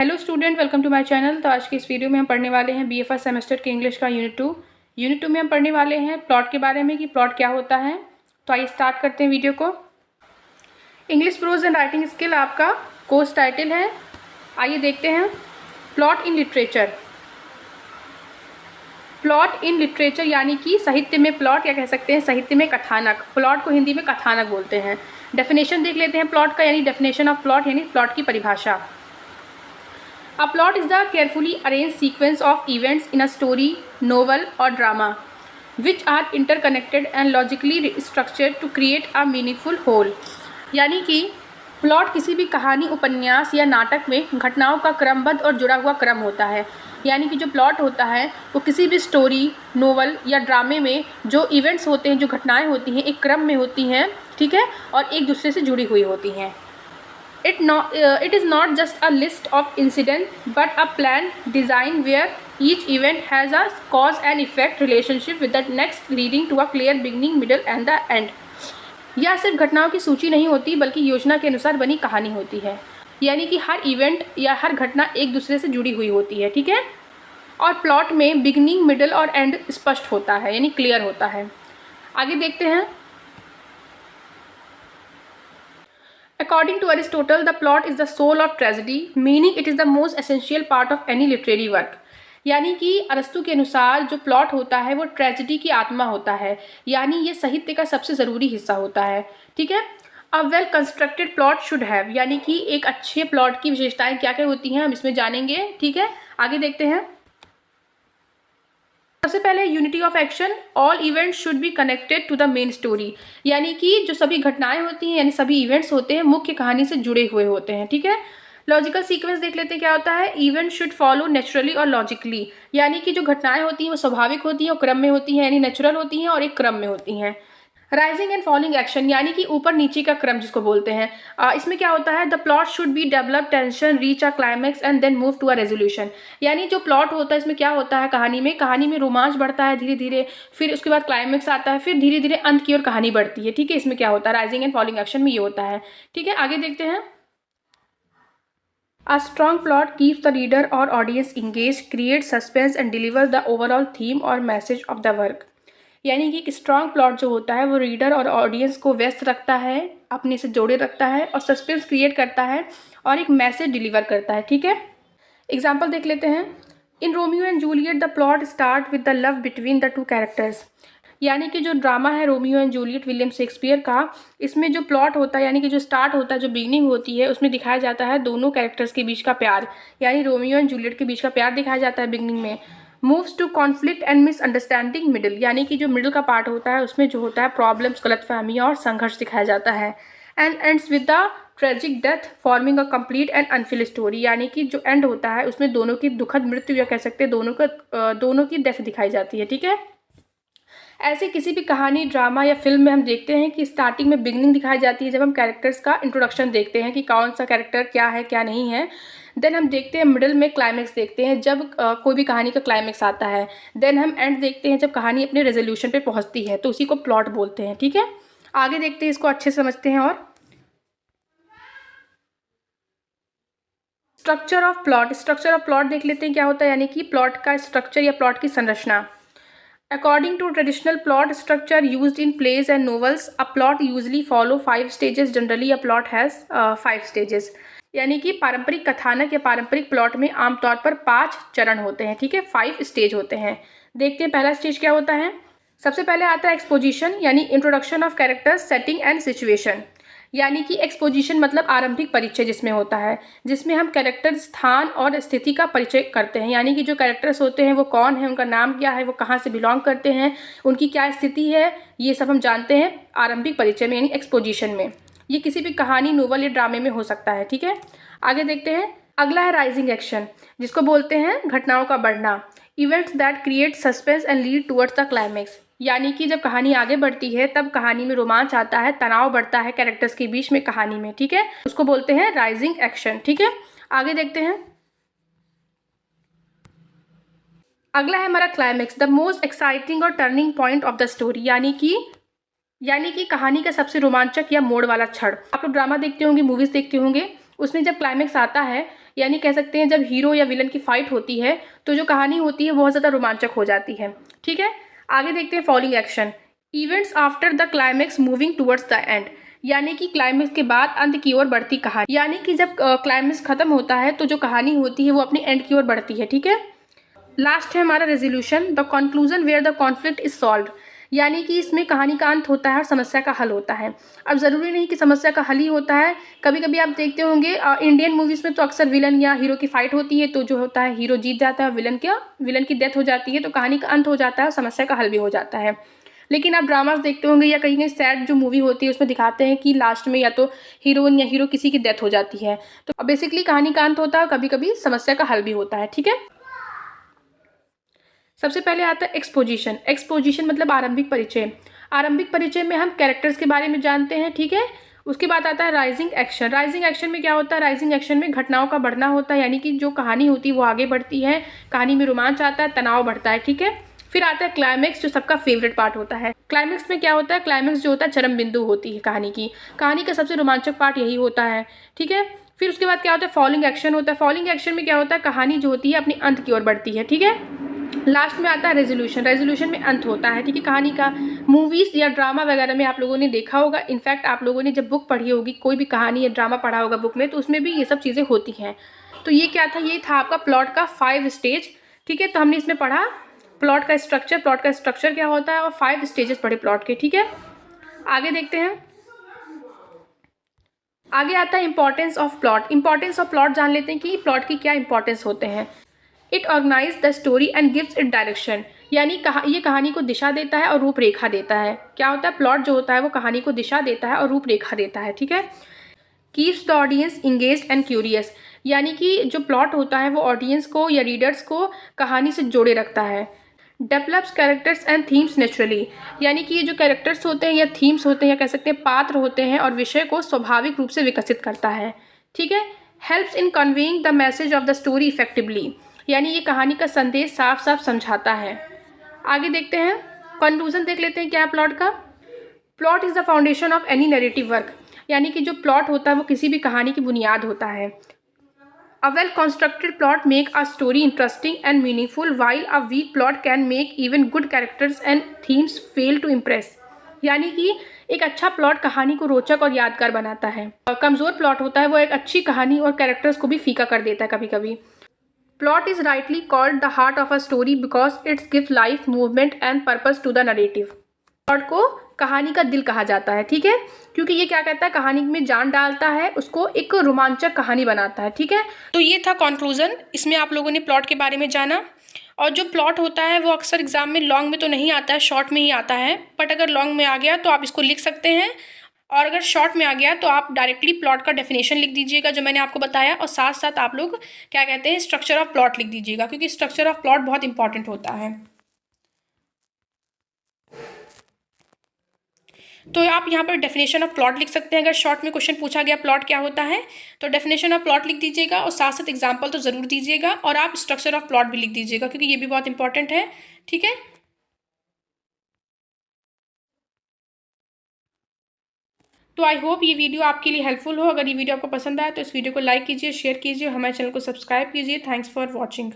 Hello student, welcome to my channel. तो आज की इस वीडियो में हम पढ़ने वाले हैं बीए फर्स्ट सेमेस्टर के इंग्लिश का यूनिट 2 में हम पढ़ने वाले हैं प्लॉट के बारे में कि प्लॉट क्या होता है। तो आइए स्टार्ट करते हैं वीडियो को। English pros and writing skill आपका कोर्स टाइटल है। आइए देखते हैं plot in literature. Plot in literature यानी कि साहित्य में प्लॉट, या कह सकते हैं साहित्य में कथानक। प्लॉट को हिंदी में कथानक बोलते हैं। डेफिनेशन देख लेते हैं प्लॉट का, यानी डेफिनेशन ऑफ प्लॉट यानी प्लॉट की परिभाषा। A plot is the carefully arranged sequence of events in a story, novel or drama, which are interconnected and logically structured to create a meaningful whole। यानी कि plot किसी भी कहानी, उपन्यास या नाटक में घटनाओं का क्रमबद्ध और जुड़ा हुआ क्रम होता है। यानी कि जो प्लॉट होता है वो किसी भी स्टोरी, नोवेल या ड्रामे में जो इवेंट्स होते हैं, जो घटनाएं होती हैं, एक क्रम में होती हैं, ठीक है, और एक दूसरे से जुड़ी हुई होती हैं। It is not just a list of incidents but a planned design where each event has a cause and effect relationship with the next, leading to a clear beginning, middle and the end। यह सिर्फ घटनाओं की सूची नहीं होती बल्कि योजना के अनुसार बनी कहानी होती है। यानी कि हर इवेंट या हर घटना एक दूसरे से जुड़ी हुई होती है, ठीक है। और प्लॉट में बिगनिंग, मिडल और एंड स्पष्ट होता है, यानी क्लियर होता है। आगे देखते हैं। According to Aristotle, the plot is the soul of tragedy, meaning it is the most essential part of any literary work। यानी कि अरस्तु के अनुसार जो प्लॉट होता है वो ट्रेजेडी की आत्मा होता है, यानी ये साहित्य का सबसे ज़रूरी हिस्सा होता है, ठीक है। A well constructed plot should have, यानी कि एक अच्छे प्लॉट की विशेषताएं क्या क्या होती हैं हम इसमें जानेंगे, ठीक है। आगे देखते हैं। सबसे पहले unity of action. All events should be connected to the main story, यानी कि जो सभी घटनाएं होती हैं यानी सभी इवेंट्स होते हैं मुख्य कहानी से जुड़े हुए होते हैं, ठीक है। लॉजिकल सीक्वेंस देख लेते हैं क्या होता है। इवेंट शुड फॉलो नेचुरली और लॉजिकली, यानी कि जो घटनाएं होती हैं वो स्वाभाविक होती हैं और क्रम में होती हैं, यानी नेचुरल होती हैं और एक क्रम में होती हैं। राइजिंग एंड फॉलिंग एक्शन, यानी कि ऊपर नीचे का क्रम जिसको बोलते हैं। इसमें क्या होता है। The plot should be develop tension, reach a climax and then move to a resolution. यानी जो प्लॉट होता है इसमें क्या होता है, कहानी में रोमांच बढ़ता है धीरे धीरे, फिर उसके बाद क्लाइमैक्स आता है, फिर धीरे धीरे अंत की ओर कहानी बढ़ती है, ठीक है। इसमें क्या होता है, राइजिंग एंड फॉलिंग एक्शन में ये होता है, ठीक है। आगे देखते हैं। A strong plot keeps the reader or audience engaged, creates suspense and deliver the overall theme or message of the work। यानी कि एक स्ट्रॉन्ग प्लॉट जो होता है वो रीडर और ऑडियंस को व्यस्त रखता है, अपने से जोड़े रखता है और सस्पेंस क्रिएट करता है और एक मैसेज डिलीवर करता है, ठीक है। एग्जाम्पल देख लेते हैं। In Romeo and Juliet the plot start with the love between the two characters. यानी कि जो ड्रामा है Romeo and Juliet William Shakespeare का, इसमें जो प्लॉट होता है यानी कि जो स्टार्ट होता है, जो बिगनिंग होती है, उसमें दिखाया जाता है दोनों कैरेक्टर्स के बीच का प्यार, यानी रोमियो एंड जूलियट के बीच का प्यार दिखाया जाता है बिगनिंग में। Moves to conflict and misunderstanding middle, यानी कि जो मिडिल का पार्ट होता है उसमें जो होता है प्रॉब्लम्स, गलतफहमियाँ और संघर्ष दिखाया जाता है। And ends with the tragic death forming a complete and Anfield story, यानी कि जो एंड होता है उसमें दोनों की दुखद मृत्यु या कह सकते हैं दोनों की डेथ दिखाई जाती है, ठीक है। ऐसे किसी भी कहानी, ड्रामा या फिल्म में हम देखते हैं कि स्टार्टिंग में बिगनिंग दिखाई जाती है, जब हम कैरेक्टर्स का इंट्रोडक्शन देखते हैं कि कौन सा कैरेक्टर क्या है क्या नहीं है। देन हम देखते हैं मिडिल में क्लाइमैक्स देखते हैं, जब कोई भी कहानी का क्लाइमैक्स आता है। देन हम एंड देखते हैं जब कहानी अपने रेजोल्यूशन पे पहुंचती है, तो उसी को प्लॉट बोलते हैं, ठीक है। आगे देखते हैं, इसको अच्छे से समझते हैं। और स्ट्रक्चर ऑफ प्लॉट देख लेते हैं क्या होता है, यानी कि प्लॉट का स्ट्रक्चर या प्लॉट की संरचना। According to traditional plot structure used in plays and novels, a plot usually follow 5 stages. Generally, a plot has 5 stages। यानी कि पारंपरिक कथानक या पारंपरिक प्लॉट में आमतौर पर 5 चरण होते हैं, ठीक है, 5 स्टेज होते हैं। देखते हैं पहला स्टेज क्या होता है। सबसे पहले आता है एक्सपोजिशन, यानी introduction of characters, setting and situation. यानी कि एक्सपोजिशन मतलब आरंभिक परिचय जिसमें होता है, जिसमें हम कैरेक्टर, स्थान और स्थिति का परिचय करते हैं। यानी कि जो कैरेक्टर्स होते हैं वो कौन है, उनका नाम क्या है, वो कहाँ से बिलोंग करते हैं, उनकी क्या स्थिति है, ये सब हम जानते हैं आरंभिक परिचय में, यानी एक्सपोजिशन में। ये किसी भी कहानी, नोवेल या ड्रामे में हो सकता है, ठीक है। आगे देखते हैं। अगला है राइजिंग एक्शन, जिसको बोलते हैं घटनाओं का बढ़ना। Events that create suspense and lead towards the climax, यानी कि जब कहानी आगे बढ़ती है तब कहानी में रोमांच आता है, तनाव बढ़ता है कैरेक्टर्स के बीच में कहानी में, ठीक है, उसको बोलते हैं राइजिंग एक्शन, ठीक है। आगे देखते हैं। अगला है हमारा क्लाइमैक्स, द मोस्ट एक्साइटिंग और turning point of the story. यानी कि कहानी का सबसे रोमांचक या मोड़ वाला क्षण। आप लोग ड्रामा देखते होंगे, मूवीज देखते होंगे, उसमें जब क्लाइमेक्स आता है, यानी कह सकते हैं जब हीरो या विलन की फाइट होती है, तो जो कहानी होती है बहुत ज़्यादा रोमांचक हो जाती है। ठीक है, आगे देखते हैं following action. Events after the climax moving towards the end, यानी कि क्लाइमेक्स के बाद अंत की ओर बढ़ती कहानी, यानी कि जब क्लाइमेक्स खत्म होता है तो जो कहानी होती है वो अपनी एंड की ओर बढ़ती है। ठीक है, लास्ट है हमारा resolution, the conclusion where the conflict is solved, यानी कि इसमें कहानी का अंत होता है और समस्या का हल होता है। अब ज़रूरी नहीं कि समस्या का हल ही होता है, कभी कभी आप देखते होंगे इंडियन मूवीज़ में तो अक्सर विलन या हीरो की फाइट होती है, तो जो होता है हीरो जीत जाता है, विलन की डेथ हो जाती है, तो कहानी का अंत हो जाता है और समस्या का हल भी हो जाता है। लेकिन आप ड्रामास देखते होंगे या कहीं कहीं सैड जो मूवी होती है उसमें दिखाते हैं कि लास्ट में या तो हीरोइन या हीरो किसी की डेथ हो जाती है। तो बेसिकली कहानी का अंत होता है और कभी कभी समस्या का हल भी होता है। ठीक है, सबसे पहले आता है एक्सपोजिशन। एक्सपोजिशन मतलब आरंभिक परिचय। आरंभिक परिचय में हम कैरेक्टर्स के बारे में जानते हैं। ठीक है, उसके बाद आता है राइजिंग एक्शन। राइजिंग एक्शन में क्या होता है? राइजिंग एक्शन में घटनाओं का बढ़ना होता है, यानी कि जो कहानी होती है वो आगे बढ़ती है, कहानी में रोमांच आता है, तनाव बढ़ता है। ठीक है, फिर आता है क्लाइमेक्स, जो सबका फेवरेट पार्ट होता है। क्लाइमेक्स में क्या होता है? क्लाइमेक्स जो होता है चरम बिंदु होती है कहानी का सबसे रोमांचक पार्ट यही होता है। ठीक है, फिर उसके बाद क्या होता है? फॉलोइंग एक्शन होता है। फॉलोइंग एक्शन में क्या होता है? कहानी जो होती है अपनी अंत की ओर बढ़ती है। ठीक है, लास्ट में आता है रेजोल्यूशन। रेजोल्यूशन में अंत होता है। ठीक है, कहानी का मूवीज या ड्रामा वगैरह में आप लोगों ने देखा होगा, इनफैक्ट आप लोगों ने जब बुक पढ़ी होगी, कोई भी कहानी या ड्रामा पढ़ा होगा बुक में, तो उसमें भी ये सब चीज़ें होती हैं। तो ये क्या था? ये था आपका प्लॉट का 5 स्टेज। ठीक है, तो हमने इसमें पढ़ा प्लॉट का स्ट्रक्चर क्या होता है और 5 स्टेजेस पढ़े प्लॉट के। ठीक है, आगे देखते हैं। आगे आता है importance of plot. Importance of plot जान लेते हैं कि प्लॉट की क्या इंपॉर्टेंस होते हैं। It organise the story and gives it direction, यानी ये कहानी को दिशा देता है और रूपरेखा देता है। क्या होता है? प्लॉट जो होता है वो कहानी को दिशा देता है और रूपरेखा देता है। ठीक है, keeps the audience engaged and curious, यानी कि जो प्लॉट होता है वो ऑडियंस को या रीडर्स को कहानी से जोड़े रखता है। Develops characters and themes naturally, यानी कि ये जो कैरेक्टर्स होते हैं या थीम्स होते हैं या कह सकते हैं पात्र होते हैं और विषय को स्वाभाविक रूप से विकसित करता है। ठीक है, helps in conveying the message of the story effectively, यानी ये कहानी का संदेश साफ साफ समझाता है। आगे देखते हैं, कंक्लूजन देख लेते हैं क्या है प्लॉट का। Plot is the foundation of any narrative work, यानी कि जो प्लॉट होता है वो किसी भी कहानी की बुनियाद होता है। A well constructed plot make a story interesting and meaningful, while a weak plot can make even good characters and themes fail to impress, यानी कि एक अच्छा प्लॉट कहानी को रोचक और यादगार बनाता है, और कमज़ोर प्लॉट होता है वो एक अच्छी कहानी और कैरेक्टर्स को भी फीका कर देता है कभी कभी। Plot is rightly called the heart of a story because it's give life, movement and purpose to the narrative. Plot को कहानी का दिल कहा जाता है। ठीक है, क्योंकि ये क्या कहता है? कहानी में जान डालता है, उसको एक रोमांचक कहानी बनाता है। ठीक है, तो ये था कंक्लूजन। इसमें आप लोगों ने प्लॉट के बारे में जाना, और जो प्लॉट होता है वो अक्सर एग्जाम में लॉन्ग में तो नहीं आता है, शॉर्ट में ही आता है, बट अगर लॉन्ग में आ गया तो आप इसको लिख सकते हैं, और अगर शॉर्ट में आ गया तो आप डायरेक्टली प्लॉट का डेफिनेशन लिख दीजिएगा जो मैंने आपको बताया, और साथ साथ आप लोग क्या कहते हैं स्ट्रक्चर ऑफ प्लॉट लिख दीजिएगा, क्योंकि स्ट्रक्चर ऑफ प्लॉट बहुत इंपॉर्टेंट होता है। तो आप यहाँ पर डेफिनेशन ऑफ प्लॉट लिख सकते हैं। अगर शॉर्ट में क्वेश्चन पूछा गया प्लॉट क्या होता है, तो डेफिनेशन ऑफ प्लॉट लिख दीजिएगा, और साथ साथ एग्जाम्पल तो ज़रूर दीजिएगा, और आप स्ट्रक्चर ऑफ प्लॉट भी लिख दीजिएगा, क्योंकि ये भी बहुत इंपॉर्टेंट है। ठीक है, तो आई होप ये वीडियो आपके लिए हेल्पफुल हो। अगर ये वीडियो आपको पसंद आया तो इस वीडियो को लाइक कीजिए, शेयर कीजिए, हमारे चैनल को सब्सक्राइब कीजिए। Thanks for watching.